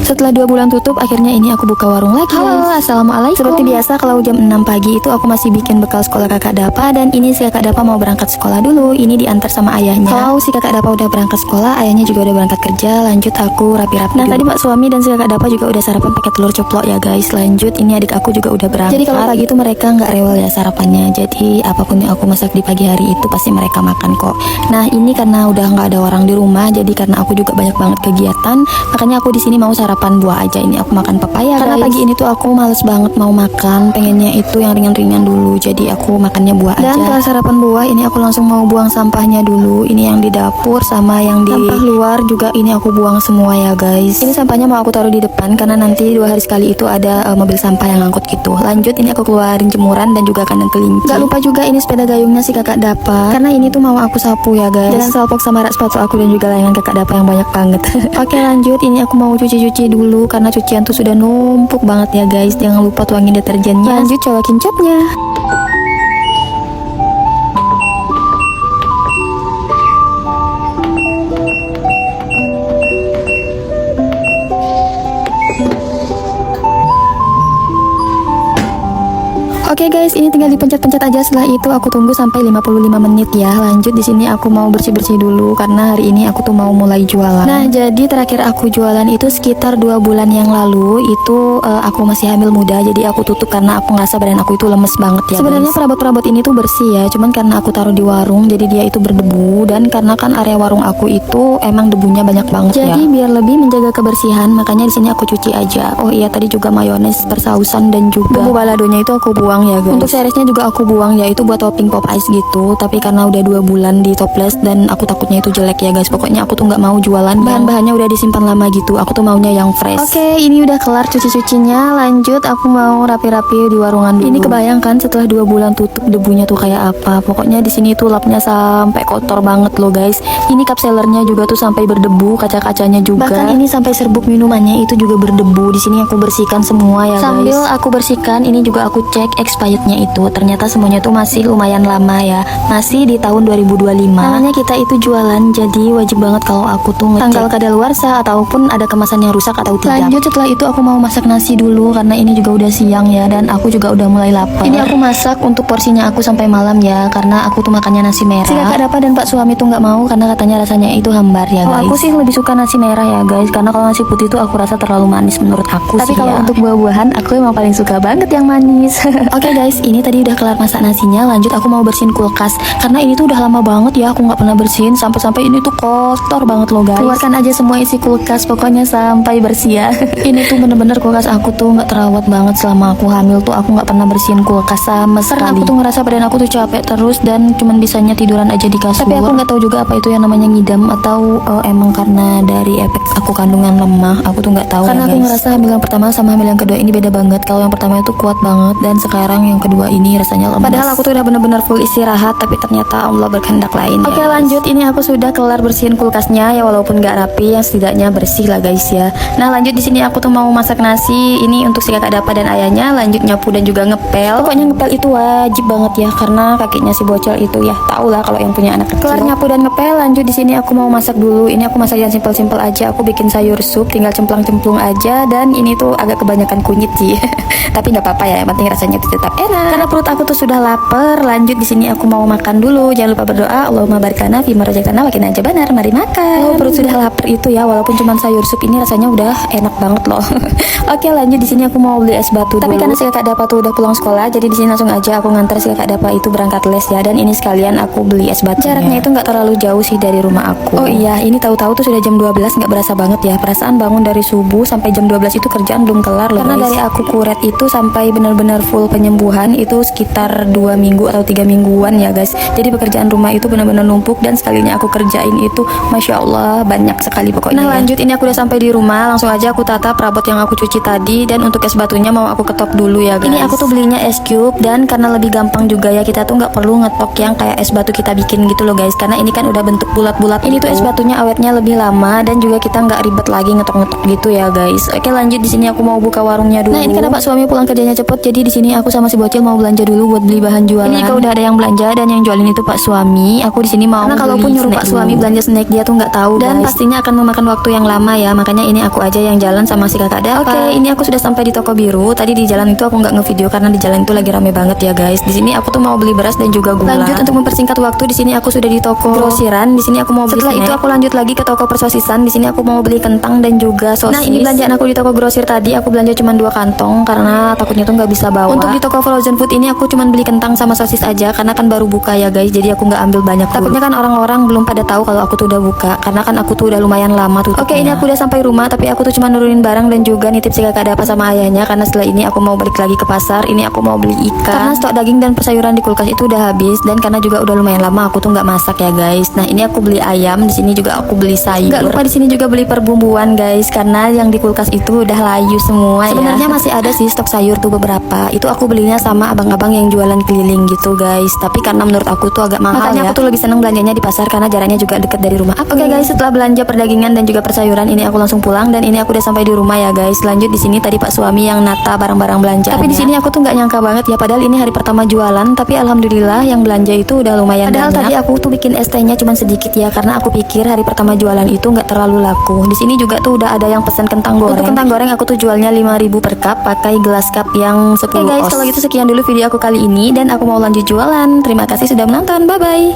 Setelah 2 bulan tutup, akhirnya ini aku buka warung lagi. Halo, assalamualaikum. Seperti biasa kalau jam 6 pagi itu aku masih bikin bekal sekolah kakak Dapa. Dan ini si kakak Dapa mau berangkat sekolah dulu. Ini diantar sama ayahnya. Kalau si kakak Dapa udah berangkat sekolah, ayahnya juga udah berangkat kerja. Lanjut aku rapi-rapi. Nah, tadi Mbak Suami dan si kakak Dapa juga udah sarapan pakai telur ceplok ya guys. Lanjut, ini adik aku juga udah berangkat. Jadi kalau pagi itu mereka nggak rewel ya sarapannya. Jadi apapun yang aku masak di pagi hari itu pasti mereka makan kok. Nah, ini karena udah nggak ada orang di rumah, jadi karena aku juga banyak banget kegiatan, makanya aku di sini mau sarapan buah aja. Ini aku makan pepaya karena pagi ini tuh aku males banget mau makan, pengennya itu yang ringan-ringan dulu, jadi aku makannya buah aja. Dan setelah sarapan buah ini aku langsung mau buang sampahnya dulu. Ini yang di dapur sama yang di sampah luar juga ini aku buang semua ya guys. Ini sampahnya mau aku taruh di depan karena nanti 2 hari sekali itu ada mobil sampah yang ngangkut gitu. Lanjut, ini aku keluarin jemuran dan juga kandang kelinci. Gak lupa juga ini sepeda gayungnya si kakak Dapa, karena ini tuh mau aku sapu ya guys. Dan salpok sama rak sepatu aku dan juga layangan kakak Dapa yang banyak banget. Oke, lanjut, ini aku mau cuci-cuci dulu karena cucian tuh sudah numpuk banget ya guys. Jangan lupa tuangin deterjennya. Lanjut, colokin capnya. Oke guys, ini tinggal dipencet-pencet aja. Setelah itu aku tunggu sampai 55 menit ya. Lanjut, di sini aku mau bersih-bersih dulu karena hari ini aku tuh mau mulai jualan. Nah, jadi terakhir aku jualan itu sekitar 2 bulan yang lalu. Itu aku masih hamil muda, jadi aku tutup karena aku ngerasa badan aku itu lemes banget ya. Sebenarnya perabot-perabot ini tuh bersih ya, cuman karena aku taruh di warung jadi dia itu berdebu, dan karena kan area warung aku itu emang debunya banyak banget ya. Jadi biar lebih menjaga kebersihan, makanya di sini aku cuci aja. Oh iya, tadi juga mayones, persausan dan juga bumbu baladonya itu aku buang ya guys. Untuk seresnya juga aku buang ya, itu buat topping pop ice gitu. Tapi karena udah 2 bulan di toples dan aku takutnya itu jelek ya guys. Pokoknya aku tuh nggak mau jualan bahan-bahannya udah disimpan lama gitu. Aku tuh maunya yang fresh. Oke, ini udah kelar cuci-cucinya. Lanjut, aku mau rapi-rapi di warungan dulu. Ini kebayangkan setelah 2 bulan tutup debunya tuh kayak apa. Pokoknya di sini tuh lapnya sampai kotor banget loh guys. Ini cup sellernya juga tuh sampai berdebu, kaca-kacanya juga. Bahkan ini sampai serbuk minumannya itu juga berdebu. Di sini aku bersihkan semua ya guys. Sambil aku bersihkan, ini juga aku cek expirednya itu. Ternyata semuanya tuh masih lumayan lama ya. Masih di tahun 2025. Namanya kita itu jualan, jadi wajib banget kalau aku tuh ngecek tanggal kadaluarsa ataupun ada kemasan yang rusak atau tidak. Lanjut, setelah itu aku mau masak nasi dulu karena ini juga udah siang ya, dan aku juga udah mulai lapar. Ini aku masak untuk porsinya aku sampai malam ya, karena aku tuh makannya nasi merah. Si kakak Dapa dan Pak Suami tuh nggak mau karena katanya rasanya itu hambar ya guys. Aku sih lebih suka nasi merah ya guys, karena kalau nasi putih tuh aku rasa terlalu manis menurut aku. Tapi kalau untuk buah-buahan aku emang paling suka banget yang manis. Oke guys, ini tadi udah kelar masak nasinya. Lanjut, aku mau bersihin kulkas karena ini tuh udah lama banget ya aku nggak pernah bersihin. Sampai ini tuh kotor banget loh guys. Keluarkan aja semua isi kulkas, pokoknya sampai bersih ya. Ini tuh bener-bener kulkas aku tuh nggak terawat banget selama aku hamil tuh. Aku nggak pernah bersihin kulkas sama sekali. Karena aku tuh ngerasa badan aku tuh capek terus dan cuman bisanya tiduran aja di kasur. Tapi aku nggak tahu juga apa itu yang namanya ngidam atau emang karena dari efek aku kandungan lemah. Aku tuh nggak tahu. Karena ya, aku ngerasa hamil yang pertama sama hamil yang kedua ini beda banget. Kalau yang pertama itu kuat banget dan sekarang yang kedua ini rasanya lemas. Padahal aku tuh udah bener-bener full istirahat, tapi ternyata Allah berkehendak lain. Oke, lanjut, ini aku sudah kelar bersihin kulkasnya ya, walaupun nggak rapi, yang setidaknya bersih lah guys ya. Nah, lanjut di sini aku tuh mau masak nasi. Ini untuk si kakak Dapa dan ayahnya. Lanjut nyapu dan juga ngepel. Pokoknya ngepel itu wajib banget ya, karena kakinya si bocil itu ya, tau lah kalau yang punya anak kecil. Kelar nyapu dan ngepel, lanjut di sini aku mau masak dulu. Ini aku masak yang simpel-simpel aja. Aku bikin sayur sup, tinggal cemplang-cemplung aja, dan ini tuh agak kebanyakan kunyit sih. Tapi nggak apa-apa ya, yang penting rasanya itu tetap enak. Karena perut aku tuh sudah lapar. Lanjut di sini aku mau makan dulu. Jangan lupa berdoa, Allahumma barik lana fi ma razaqtana wa qina adzabannar. Mari makan. Oh, perut sudah lapar itu ya, walaupun cuma sayur sup ini rasanya udah enak banget loh. Oke, lanjut di sini aku mau beli es batu. Tapi karena si kakak Dapa tuh udah pulang sekolah, jadi di sini langsung aja aku nganter si kakak Dapa itu berangkat les ya, dan ini sekalian aku beli es batu. Jaraknya itu nggak terlalu jauh sih dari rumah aku. Oh iya, ini tahu-tahu tuh sudah jam 12, nggak berasa banget ya. Perasaan bangun dari subuh sampai jam 12 itu kerjaan belum kelar loh. Karena dari aku kuret itu sampai benar-benar full penyembuhan itu sekitar 2 minggu atau 3 mingguan ya guys. Jadi pekerjaan rumah itu benar-benar numpuk, dan sekalinya aku kerjain itu Masya Allah banyak sekali pokoknya. Nah, lanjut, ini aku udah sampai di rumah. Langsung aja aku tata perabot yang aku cuci tadi, dan untuk es batunya mau aku ketok dulu ya guys. Ini aku tuh belinya es cube, dan karena lebih gampang juga ya, kita tuh nggak perlu ngetok yang kayak es batu kita bikin gitu loh guys, karena ini kan udah bentuk bulat-bulat. Ini tuh es batunya awetnya lebih lama, dan juga kita nggak ribet lagi ngetok-ngetok gitu ya guys. Oke, lanjut di sini aku mau buka warungnya dulu. Nah, ini karena Pak Suami pulang kerjanya cepet, jadi di sini aku sama masih bocil mau belanja dulu buat beli bahan jualan. Ini juga udah ada yang belanja dan yang jualin itu Pak Suami. Aku di sini mau karena kalaupun nyuruh Pak Suami belanja snack dia tuh nggak tahu dan pastinya akan memakan waktu yang lama ya. Makanya ini aku aja yang jalan sama si kakak Dapa. Oke, ini aku sudah sampai di toko biru. Tadi di jalan itu aku nggak ngevideo karena di jalan itu lagi rame banget ya guys. Di sini aku tuh mau beli beras dan juga gula. Lanjut untuk mempersingkat waktu, di sini aku sudah di toko grosiran. Di sini aku mau beli setelah snack. Itu aku lanjut lagi ke toko persosisan. Di sini aku mau beli kentang dan juga sosis. Nah, ini belanjaan aku di toko grosir tadi. Aku belanja cuma 2 kantong karena takutnya tuh nggak bisa bawa. Untuk di toko frozen food ini aku cuma beli kentang sama sosis aja karena kan baru buka ya guys. Jadi aku nggak ambil banyak. Takutnya kan orang-orang belum pada tahu kalau aku tuh udah buka karena kan aku tuh udah lumayan lama tuh. Oke, ini aku udah sampai rumah tapi aku tuh cuma nurunin barang dan juga nitip si kakak Dapa sama ayahnya karena setelah ini aku mau balik lagi ke pasar. Ini aku mau beli ikan karena stok daging dan sayuran di kulkas itu udah habis dan karena juga udah lumayan lama aku tuh nggak masak ya guys. Nah, ini aku beli ayam, di sini juga aku beli sayur. Gak lupa di sini juga beli perbumbuan guys karena yang di kulkas itu udah layu semua. Sebenarnya masih ada sih stok sayur tuh beberapa. Itu aku belinya sama abang-abang yang jualan keliling gitu guys. Tapi karena menurut aku tuh agak mahal. Makanya aku tuh lebih seneng belanjanya di pasar karena jaraknya juga deket dari rumah aku. Oke guys, setelah belanja perdagingan dan juga persayuran ini aku langsung pulang dan ini aku udah sampai di rumah ya guys. Lanjut di sini tadi Pak Suami yang nata barang-barang belanja. Tapi di sini aku tuh nggak nyangka banget ya, padahal ini hari pertama jualan tapi alhamdulillah yang belanja itu udah lumayan padahal banyak. Tadi aku tuh bikin es tehnya cuma sedikit ya karena aku pikir hari pertama jualan itu nggak terlalu laku. Di sini juga tuh udah ada yang pesen kentang goreng. Untuk kentang goreng aku tuh jualnya 5.000 per cup pakai gelas cup yang 10 oz. Oke guys, kalau gitu sekian dulu video aku kali ini dan aku mau lanjut jualan. Terima kasih sudah menonton. Bye bye.